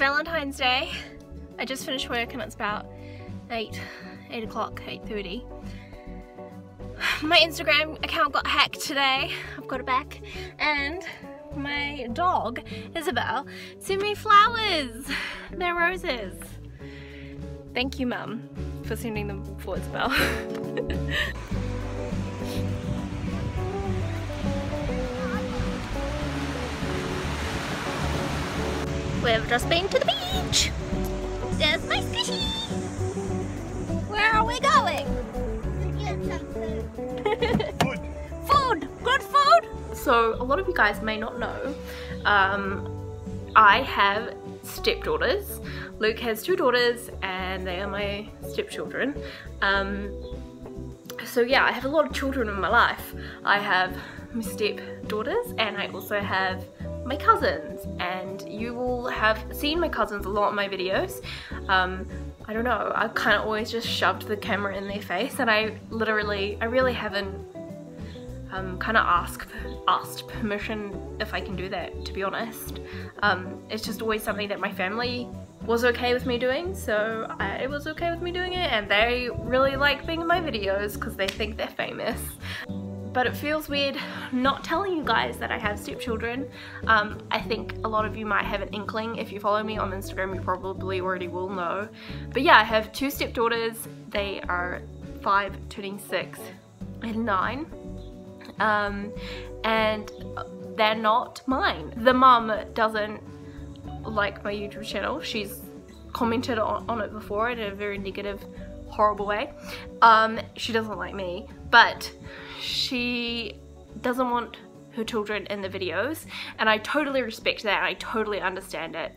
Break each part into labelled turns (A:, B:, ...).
A: Valentine's Day. I just finished work and it's about 8 o'clock, 8:30. My Instagram account got hacked today. I've got it back. And my dog, Isabel, sent me flowers. They're roses. Thank you, Mum, for sending them for Isabel. We've just been to the beach. There's my squishy. Where are we going? To get some food. Food. Food. Good food. So a lot of you guys may not know, I have stepdaughters. Luke has 2 daughters and they are my stepchildren. So yeah, I have a lot of children in my life. I have my stepdaughters and I also have my cousins, and you will have seen my cousins a lot in my videos. I don't know, I kind of always just shoved the camera in their face, and I really haven't kind of asked permission if I can do that, to be honest. It's just always something that my family was okay with me doing, so it was okay with me doing it, and they really like being in my videos because they think they're famous. But it feels weird not telling you guys that I have stepchildren. I think a lot of you might have an inkling. If you follow me on Instagram, you probably already will know. But yeah, I have 2 stepdaughters. They are 5, turning 6, and 9. And they're not mine. The mum doesn't like my YouTube channel. She's commented on it before in a very negative, horrible way. She doesn't like me, but she doesn't want her children in the videos, and I totally respect that. I totally understand it,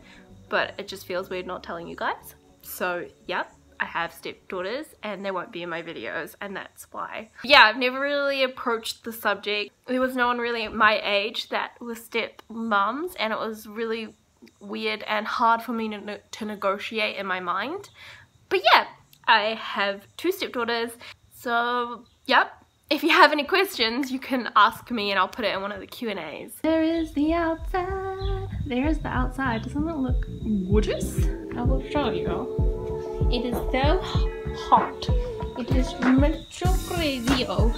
A: but it just feels weird not telling you guys. So yep, I have stepdaughters and they won't be in my videos, and that's why. Yeah, I've never really approached the subject. There was no one really my age that was stepmums, and it was really weird and hard for me to negotiate in my mind. But yeah, I have 2 stepdaughters, so yep. If you have any questions, you can ask me and I'll put it in one of the Q&As. There is the outside. There is the outside. Doesn't it look gorgeous? I will show you. It is so hot. It is so crazy. Oh.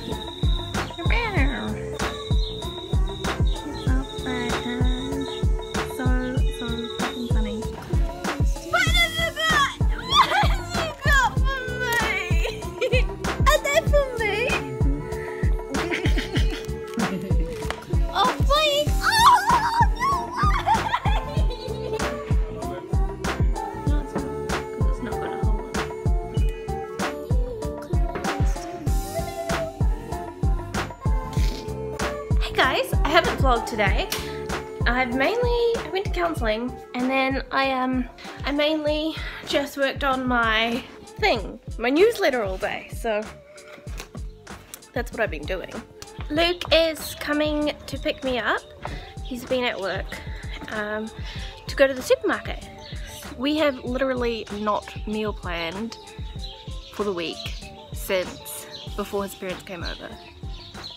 A: Guys, I haven't vlogged today. I went to counselling, and then I mainly just worked on my newsletter all day, so that's what I've been doing. Luke is coming to pick me up. He's been at work to go to the supermarket. We have literally not meal planned for the week since before his parents came over.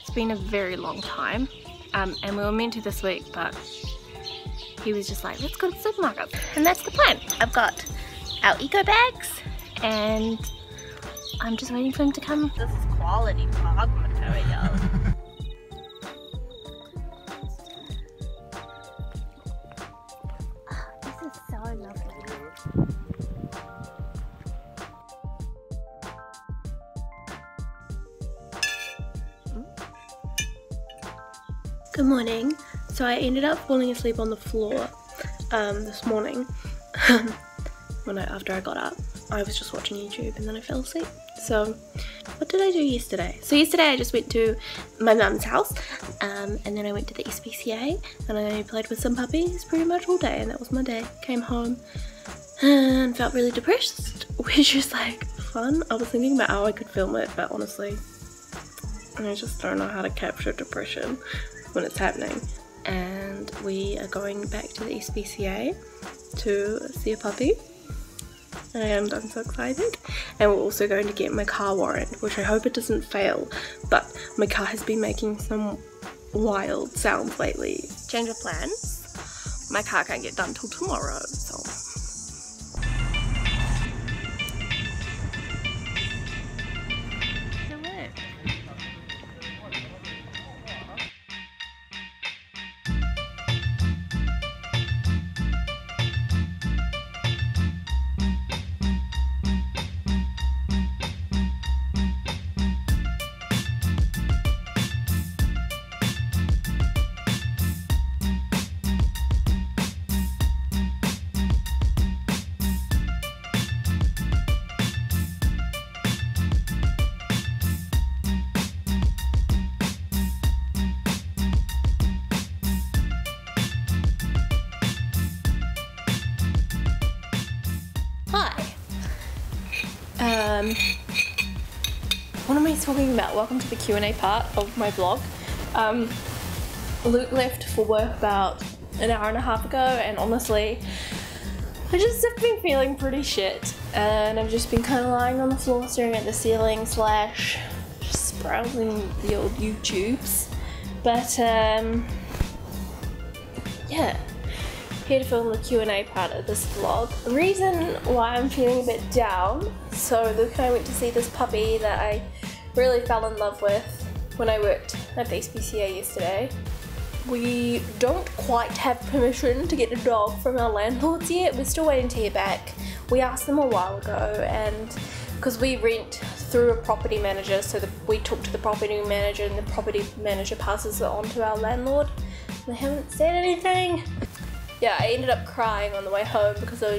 A: It's been a very long time, and we were meant to this week, but he was just like, let's go to the supermarket, and that's the plan. I've got our eco bags, and I'm just waiting for him to come. This is quality vlog material. This is so lovely. Good morning. So I ended up falling asleep on the floor this morning. After I got up, I was just watching YouTube and then I fell asleep. So what did I do yesterday? So yesterday I just went to my mum's house, and then I went to the SPCA and I played with some puppies pretty much all day, and that was my day. Came home and felt really depressed, which is like fun. I was thinking about how I could film it, but honestly I just don't know how to capture depression when it's happening. And we are going back to the SPCA to see a puppy, and I'm so excited. And we're also going to get my car warrant, which I hope it doesn't fail, but my car has been making some wild sounds lately. Change of plans. My car can't get done till tomorrow, so What am I talking about? Welcome to the Q&A part of my vlog. Luke left for work about an hour and a half ago, and honestly, I just have been feeling pretty shit, and I've just been kind of lying on the floor staring at the ceiling slash just browsing the old YouTubes. But yeah, here to film the Q&A part of this vlog. The reason why I'm feeling a bit down, so Luke and I went to see this puppy that I really fell in love with when I worked at the SPCA yesterday. We don't quite have permission to get a dog from our landlords yet. We're still waiting to hear back. We asked them a while ago, and because we rent through a property manager, so we talk to the property manager and the property manager passes it on to our landlord. They haven't said anything. Yeah, I ended up crying on the way home because I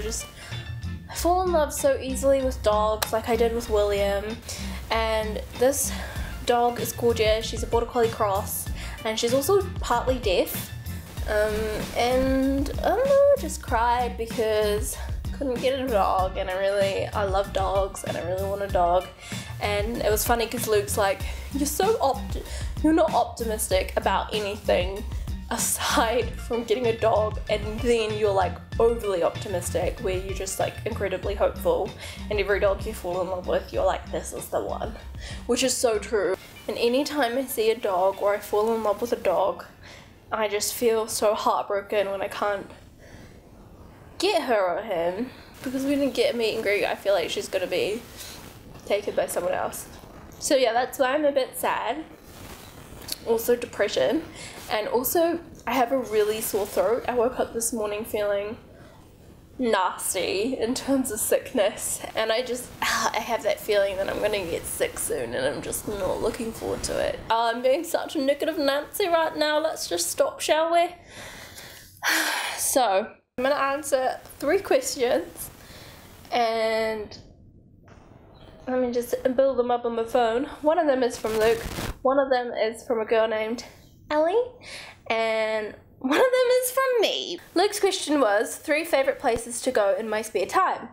A: fall in love so easily with dogs like I did with William. And this dog is gorgeous. She's a Border Collie cross, and she's also partly deaf. And I don't know, just cried because I couldn't get a dog, and I love dogs and I really want a dog. And it was funny because Luke's like, you're not optimistic about anything aside from getting a dog, and then you're like overly optimistic where you're just like incredibly hopeful, and every dog you fall in love with you're like, this is the one, which is so true. And anytime I see a dog or I fall in love with a dog, I just feel so heartbroken when I can't get her or him, because we didn't get a meet and greet. I feel like she's gonna be taken by someone else. So yeah, that's why I'm a bit sad. Also depression, and also I have a really sore throat. I woke up this morning feeling nasty in terms of sickness, and I have that feeling that I'm gonna get sick soon, and I'm just not looking forward to it. I'm being such a negative Nancy right now. Let's just stop, shall we? So I'm gonna answer 3 questions, and let me just build them up on my phone. One of them is from Luke, one of them is from a girl named Ellie, and one of them is from me. Luke's question was 3 favourite places to go in my spare time.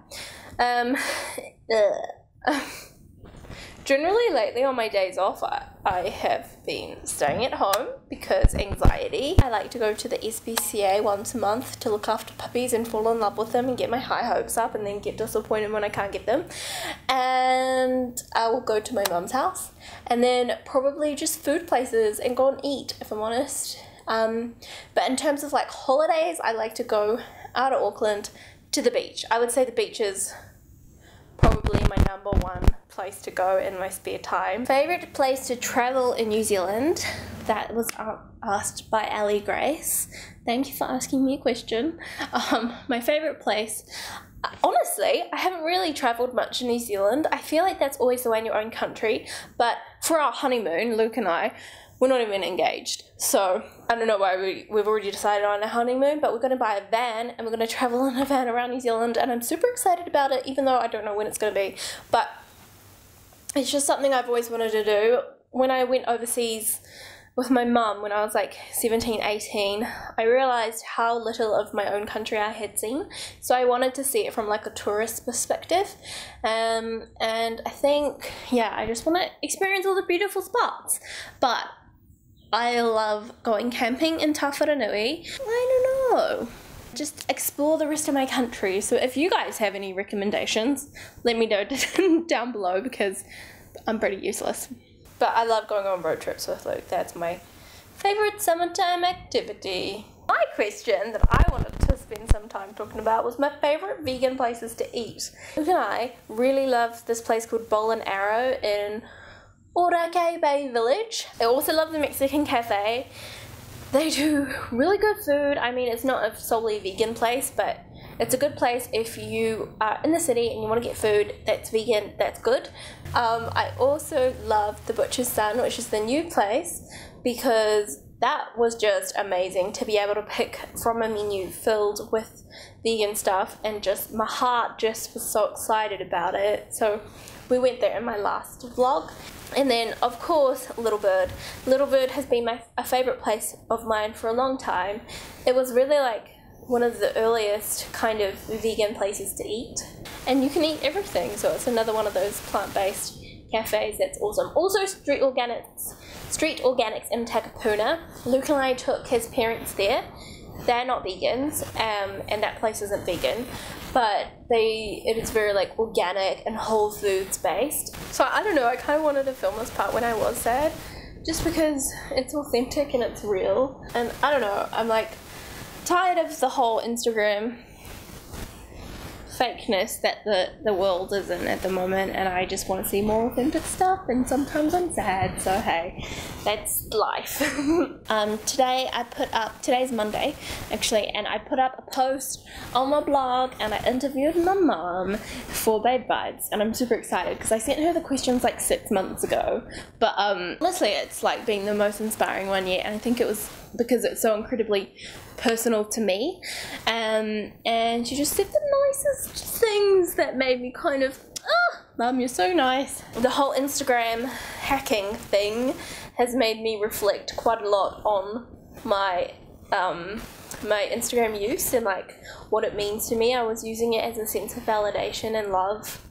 A: Generally lately on my days off I have been staying at home because anxiety. I like to go to the SPCA once a month to look after puppies and fall in love with them and get my high hopes up, and then get disappointed when I can't get them. And I will go to my mum's house, and then probably just food places and go and eat, if I'm honest. But in terms of like holidays, I like to go out of Auckland to the beach. I would say the beach is probably my #1 place to go in my spare time. Favourite place to travel in New Zealand? That was asked by Ali Grace. Thank you for asking me a question. My favourite place, honestly, I haven't really travelled much in New Zealand. I feel like that's always the way in your own country, but for our honeymoon, Luke and I, we're not even engaged, so I don't know why we've already decided on a honeymoon, but we're going to buy a van and we're going to travel in a van around New Zealand, and I'm super excited about it, even though I don't know when it's going to be. But it's just something I've always wanted to do. When I went overseas with my mum when I was like 17, 18, I realised how little of my own country I had seen, so I wanted to see it from like a tourist perspective, and I think, yeah, I just want to experience all the beautiful spots. But I love going camping in Tawharanui. I don't know, just explore the rest of my country. So if you guys have any recommendations, let me know down below, because I'm pretty useless. But I love going on road trips with Luke. That's my favourite summertime activity. My question that I wanted to spend some time talking about was my favourite vegan places to eat. Luke and I really love this place called Bowl and Arrow in Orake Bay Village. I also love the Mexican cafe. They do really good food. I mean, it's not a solely vegan place, but it's a good place if you are in the city and you want to get food that's vegan, that's good. I also love the Butcher's Son, which is the new place, because that was just amazing to be able to pick from a menu filled with vegan stuff, and just my heart just was so excited about it. So we went there in my last vlog. And then of course Little Bird. Little Bird has been a favourite place of mine for a long time. It was really like one of the earliest kind of vegan places to eat. and you can eat everything. So it's another one of those plant-based cafes that's awesome. Also Street Organics in Takapuna. Luke and I took his parents there. They're not vegans, and that place isn't vegan, but it is very like organic and whole foods based. So I don't know, I kind of wanted to film this part when I was sad, just because it's authentic and it's real. And I don't know, I'm like tired of the whole Instagram fakeness that the world is in at the moment, and I just want to see more authentic stuff, and sometimes I'm sad, so hey, that's life. Today I put up, today's Monday actually, and I put up a post on my blog and I interviewed my mum for Babe Bites, and I'm super excited because I sent her the questions like 6 months ago, but honestly it's like been the most inspiring one yet, and I think it was because it's so incredibly personal to me, and she just said the nicest things that made me kind of, Mum, you're so nice. The whole Instagram hacking thing has made me reflect quite a lot on my my Instagram use and like what it means to me. I was using it as a sense of validation and love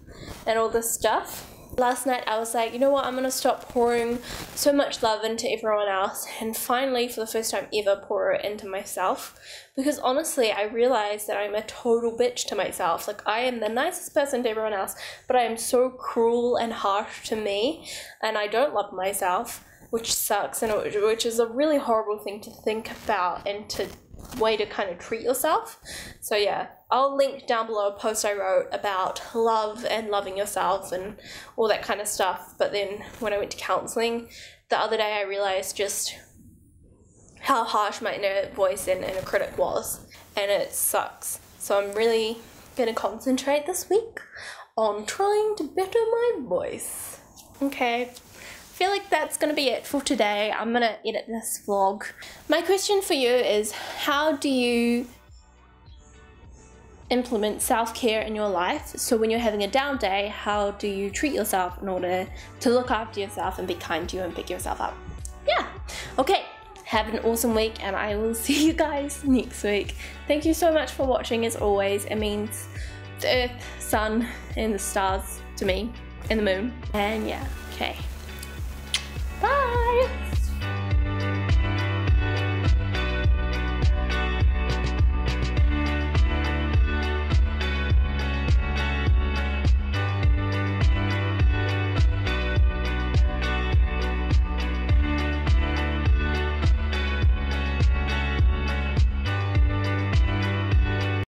A: and all this stuff. Last night I was like, you know what, I'm gonna stop pouring so much love into everyone else and finally for the first time ever pour it into myself, because honestly I realized that I'm a total bitch to myself. Like I am the nicest person to everyone else, but I am so cruel and harsh to me, and I don't love myself, which sucks, and which is a really horrible thing to think about and to way to kind of treat yourself. So yeah, I'll link down below a post I wrote about love and loving yourself and all that kind of stuff. But then when I went to counseling the other day, I realized just how harsh my inner voice and inner critic was, and it sucks. So I'm really gonna concentrate this week on trying to better my voice. Okay, I feel like that's gonna be it for today. I'm gonna edit this vlog. My question for you is, how do you implement self-care in your life? So when you're having a down day, how do you treat yourself in order to look after yourself and be kind to you and pick yourself up? Yeah, okay, have an awesome week, and I will see you guys next week. Thank you so much for watching. As always, it means the earth, sun, and the stars to me, and the moon. And yeah, okay.